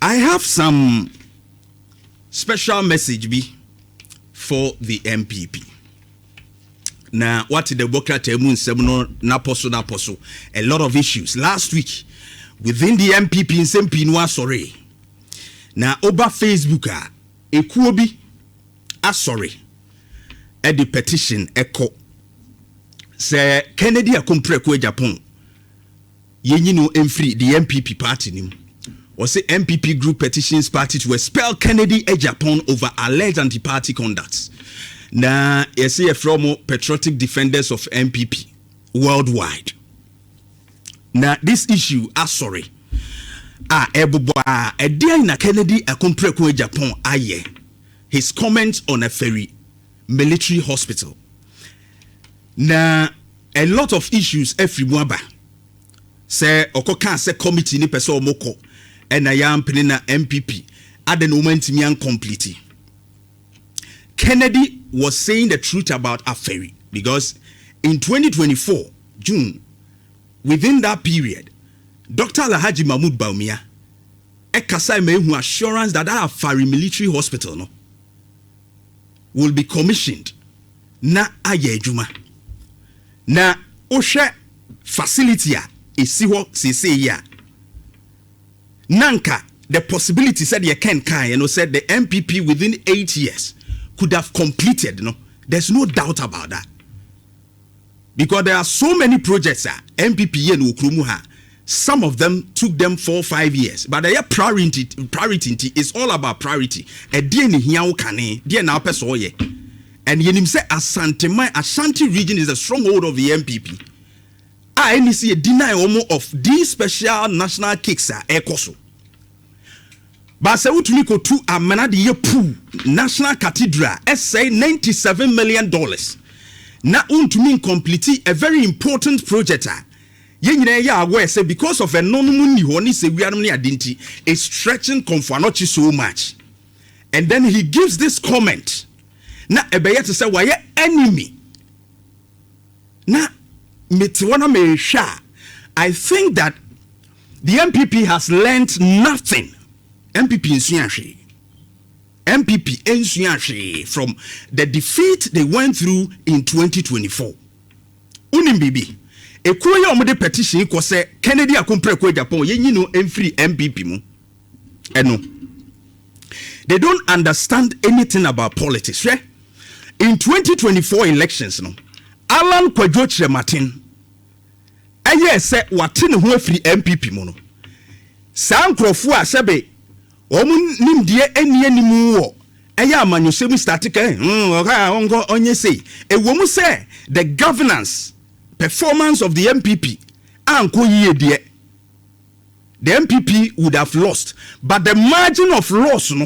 I have some special message be for the NPP. Now, what the Democrat na poso a lot of issues last week within the NPP in Sempinwa sorry. Now, over Facebook ekuobi sorry. At the petition echo say Kennedy Akokoa Agyapong yenyino emfree the NPP party nim. Or say NPP group petitions party to expel Kennedy Agyapong over alleged anti-party conduct. Now, you see from patriotic defenders of NPP worldwide. Now, this issue, sorry. A day na Kennedy Akokoa Agyapong aye. His comments on a ferry military hospital. Now, a lot of issues every mwaba. Say Okoka say committee ni pese omoko. And I am na MPP at the moment me complete. Kennedy was saying the truth about Aferi because in 2024 June, within that period, Dr. Alhaji Mahmoud Bawumia ekasa mehu assurance that Afari military hospital no will be commissioned na aye adwuma na ohwe facility a esiho sese ya. Nanka, the possibility said you can said the MPP within 8 years could have completed. No, there's no doubt about that. Because there are so many projects MPP and Ukrumuha. Some of them took them 4 or 5 years. But their priority is all about priority. And yenim say Ashanti region is a stronghold of the MPP. I see a deny of these special national cakes ekoso. But say utuniko to amana the yepu National Cathedral say $97 million. Na untumi complete a very important project. Yenye ya aware say because of a non-money honi se we ni adinti is stretching Komfanochi so much. And then he gives this comment. Na ebeye to say why enemy. Na metiwana me sha. I think that the MPP has learned nothing. MPP NPP from the defeat they went through in 2024. Unimbibi. Ekuya omode petition ko say Kennedy Akokoa Agyapong yenyino emfree MPP mu. Eno. They don't understand anything about politics. Right? In 2024 elections no. Alan Kwadwo Martin aye say wate ne ho afri MPP mu no. San krofo a sebe omun nimdie eni animu wo eya amanyosemu static onye say ewomu say the governance performance of the MPP anko yie de the MPP would have lost, but the margin of loss no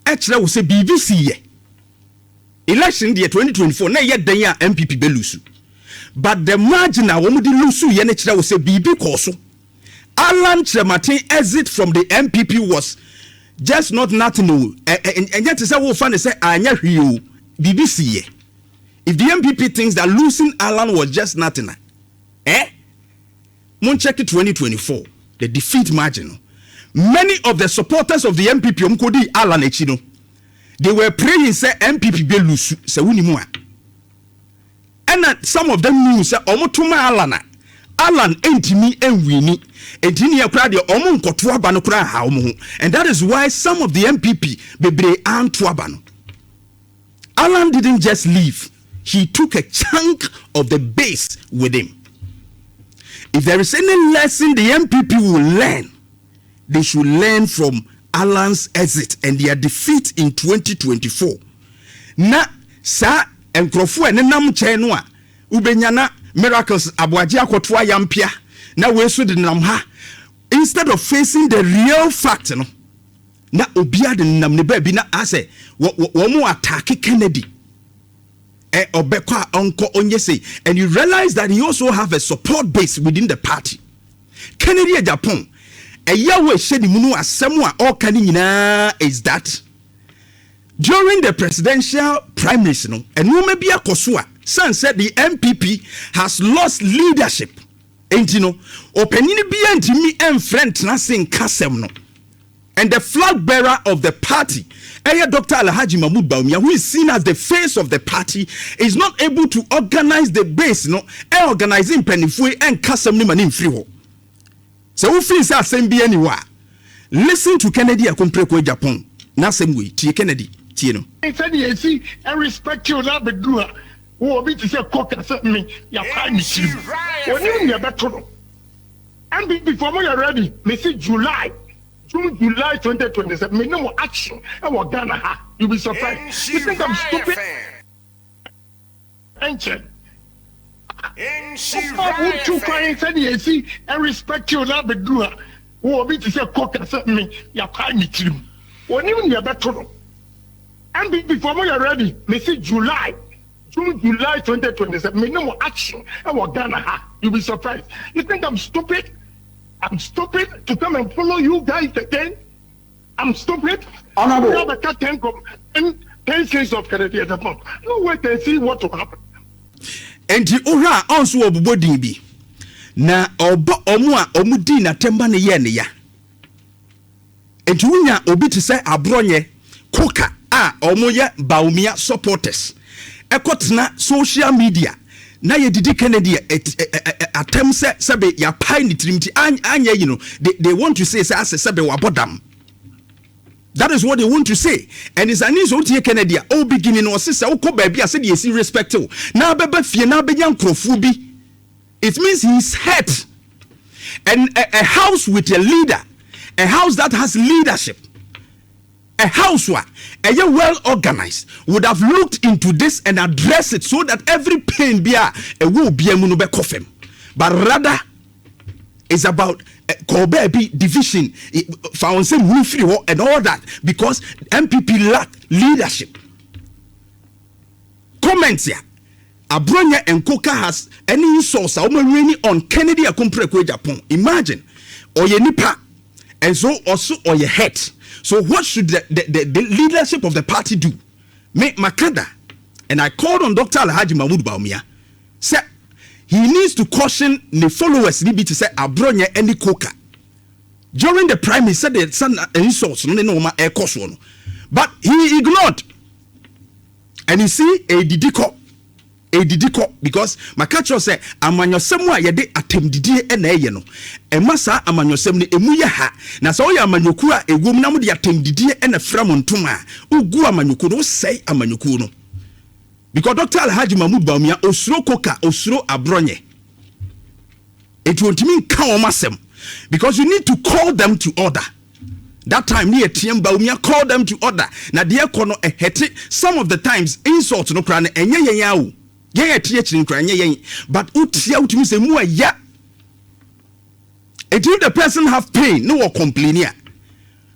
ekere wo say BBC ye election the 2024 na ye dan ya MPP be lose, but the margin a wo mu di lose ye na ekere wo say BB koso. Alan Martin exit from the MPP was just not nothing. And yet, say, "Oh, funny say, I know you." BBC. If the MPP thinks that losing Alan was just nothing, Mon check it 2024, the defeat margin. Many of the supporters of the MPP, Omkodi Alan Echino, they were praying say MPP be lose. Say unimua. And some of them knew say Omotuma Alana. Alan entimi enwini entini yakra de omo nkoto aba no kra ha omo, and that is why some of the MPP bebre anto aba no. Alan didn't just leave, he took a chunk of the base with him. If there is any lesson the MPP will learn, they should learn from Alan's exit and their defeat in 2024. Na sa enkrofo enenam chen no a ubenyana miracles abuaji akotwa yampia na wesu de nam ha, instead of facing the real fact no na obia de nam ne ba bi na ase wo mo attack Kennedy obekwa onko onye say, and you realize that he also have a support base within the party. Kennedy Agyapong yawe shedi munu asemu a all kan nyina is that during the presidential primaries no enu ma bia koso a San said the MPP has lost leadership. Ain't you know? Openini bi antimi enfrent na sin kasem no. And the flag bearer of the party, Dr. Alhaji Mahmoud Bawumia, who is seen as the face of the party, is not able to organize the base, organizing Penifue and Kasam Nimanim Friho. So who feels that same be anywhere? Listen to Kennedy Akokoa Agyapong. Na same way, T. Kennedy, Tino. I said, yes, I respect you, not the doer. Who be to say, cock and set me, your prime issue. When you are better. And before we are ready, may say July 2027, may no more action. I will Ghana. You'll be surprised. You think I'm stupid? Ancient. Who two clients said, yes, I respect you, not the doer. Who be to say, cock and set me, your prime issue. When you are better. And before we are ready, may say July 2027, may no more action. I will Ghana. You'll be surprised. You think I'm stupid? I'm stupid to come and follow you guys again. I'm stupid. Honorable. You have a cat 10 cents of Kennedy Agyapong. No wait and see what will happen. And the ora also obodi bi. Na obo omu a omudi na temba ne ye ne ya. And wunya obi te say abronye koka a omo ye Bawumia supporters. Ekotena social media. Na ye didi Kennedy attempt sebe ya pai ni trimti anya, you know, they want to say sebe wabodam. That is what they want to say. And it's an issue to Kennedy all beginning or sister oko baby said yes respect to. Now bebe fie na be yankrofubi. It means he's hurt. And a house with a leader, a house that has leadership, a house where a well organized would have looked into this and addressed it so that every pain be a will be a munube kofem. But rather, it's about Kobe division, found some and all that because NPP lack leadership. Comments here. Abronya and Koka has any source on Kennedy Akokoa Agyapong. Imagine, or ye nipa, and so also or your head. So what should the leadership of the party do? Make Makada, and I called on Dr. Alhaji Mahmoud Bawumia, say he needs to caution the followers to say Abronya any Koka. During the primary, he said that some insults, but he ignored. And you see a didiko because Makacho say amanyo semwa yede atemdidie ena ye no emasa amanyo sem ne emu ye ha na so ya amanyoku a egum na mo de atemdidie ena fram ntoma ugu amanyoku no sei amanyoku no because Dr. Alhaji Mahmoud Bawumia osuro koka osuro abronye it won't mean ka masem because you need to call them to order. That time near TM Bawumia call them to order na de ekono ehete some of the times insult no kra na enye yawo but utimi say mu ya. And if the person have pain, no one complain here.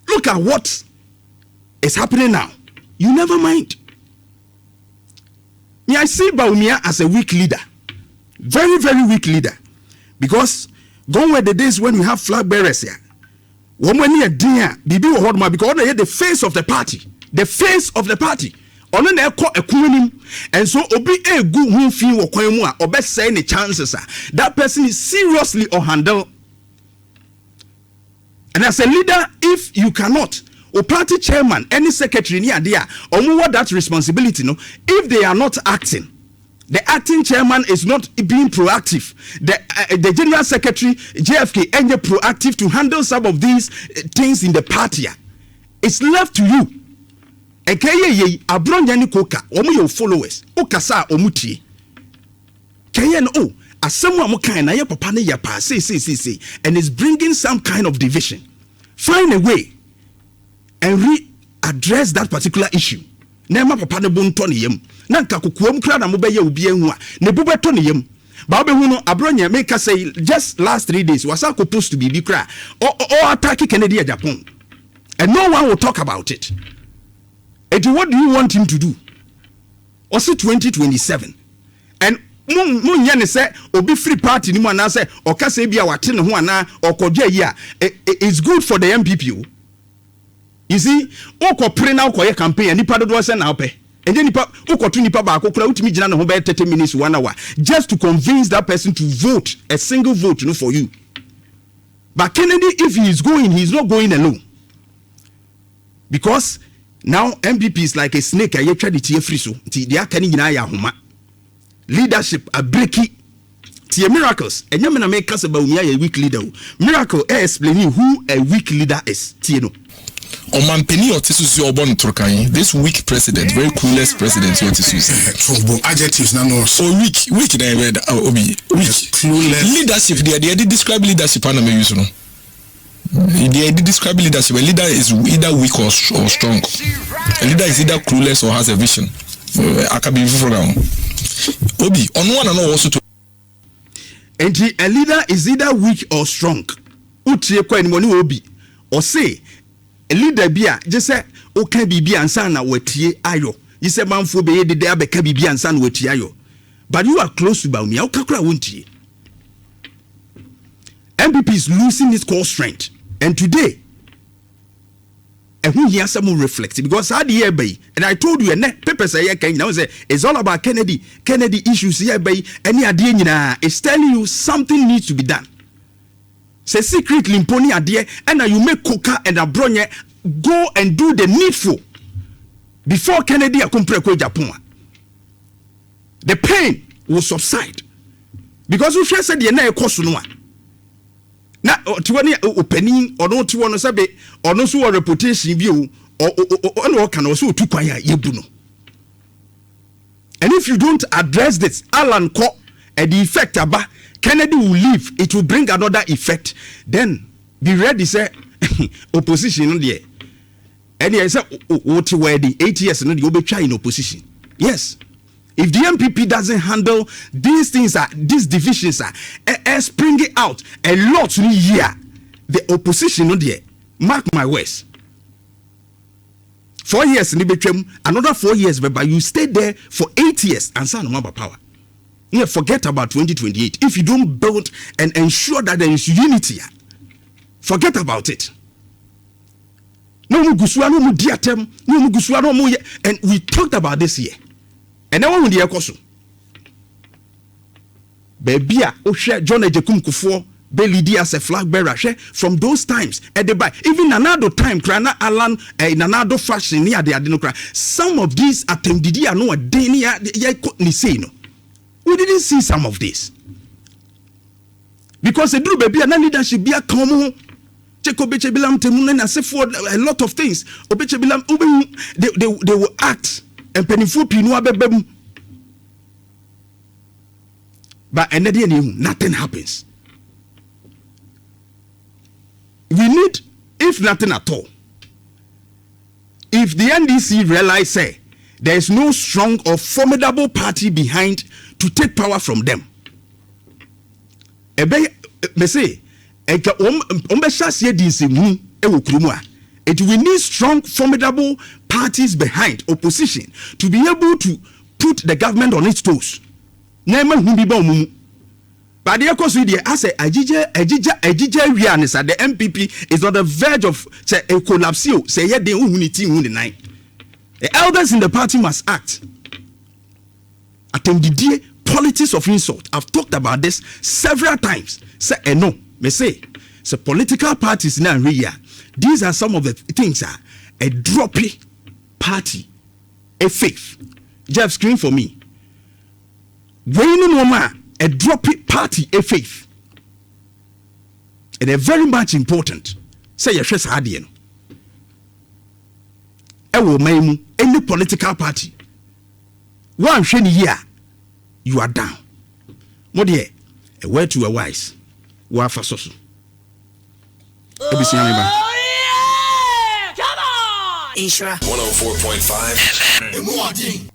Look at what is happening now. You never mind. Me, I see Bawumia as a weak leader, very very weak leader, because gone were the days when we have flag bearers here. Woman near dear Bibi Hodma because they are the face of the party, the face of the party. Ono na ekọ ekunim and so obi egu hu fi wo kwan mu a obesay ne chances that person is seriously or handle. And as a leader, if you cannot or party chairman any secretary ni ade a omo that responsibility no if they are not acting, the acting chairman is not being proactive, the general secretary JFK enye proactive to handle some of these things in the party, it's left to you. Ekeye abronya ni koka omo your followers okasa omutie keye no asemu amokan na ye papa ne ya pa say and it's bringing some kind of division. Find a way and address that particular issue. Nema papa ne bonto ne yem na nka kokoam kra na mo be ye obi anhu a ne bu beto ne yem ba be hu no abronya make say just last 3 days was supposed to be kra or attack Kennedy Agyapong and no one will talk about it. And what do you want him to do? Also 2027. And Munyane say obi free party ni mo na say okase bia wate ne ho ana okodwa yi a it's good for the NPP. You see, okopre na okoye campaign nipa dodo say na ope. Enje nipa okotu nipa ba akokura utimi gina ne ho be 30 minutes 1 hour just to convince that person to vote a single vote for you. But Kennedy, if he is going, he is not going alone. because now NPP is like a snake. I try to tear free so they are canning huma leadership a breaky tear miracles and you make us about me a weak leader. Miracle explaining who a weak leader is. Tieno. This weak president, very coolest president, what is adjectives now. So weak then read Obi weak leadership. They did describe leadership and use no. They did describe leadership. A leader is either weak or strong. A leader is either clueless or has a vision. I can be for now. Obi on one and also to. And a leader is either weak or strong. Utie kwa ni moni Obi or say. A leader bia just say okay bibi ansa na wetie ayo. You say manfo be de dey abeka bibi ansa na wetie ayo. But you are close to Baumi. How kakura wontie. NPP is losing its core strength. And today and who hear some reflect because I the year bay and I told you and paper say now say it's all about Kennedy issues here bay any idea nyina it's telling you something needs to be done. Say secretly imponi adie and you make coca and abronye go and do the needful before Kennedy akompre ko Agyapong. The pain will subside because we said the na ekoso no a na tiwani opening ono tiwo no sabe ono so reputation bi o ono kan o so tukwan ya yebu no. And if you don't address this Alan Ko and the effect aba Kennedy will leave, it will bring another effect. Then be ready, say opposition there. And he said, what were the 8 years and you'll be trying in opposition. Yes. If the NPP doesn't handle these things, these divisions are springing out a lot in a year, the opposition there. Mark my words. 4 years in the another 4 years, but you stay there for 8 years and son of power. Yeah, forget about 2028. If you don't build and ensure that there is unity, forget about it. No mu gusua no mu diatem, no mu gusua no mu and we talked about this here. And now we dey ekoso. Baby a ohwe John Agyapong Kufuor be lead as a flag bearer from those times at the back. Even another time krana Alan another fashion near the adenokra. Some of these attendidi are no adenia ye ni say no. We didn't see some of this because the drew baby and leadership be a common Chekobechebilam temunen and say for a lot of things. Obechebilam they will act and pennyful pinua bebem. But nothing happens. We need, if nothing at all, if the NDC realize say there is no strong or formidable party behind to take power from them. It we need strong, formidable parties behind opposition to be able to put the government on its toes. But the course with as the NPP is on the verge of a collapse. Say the elders in the party must act. Politics of insult. I've talked about this several times. Say no, me say political parties now here. These are some of the things. A droppy party, a faith. Jeff, screen for me. A droppy party, a faith. And they're very much important. Say your stress hardien. Any political party. One shiny year, you are down. What dear, a word to a wise. Wa for so. Nhyira 104.5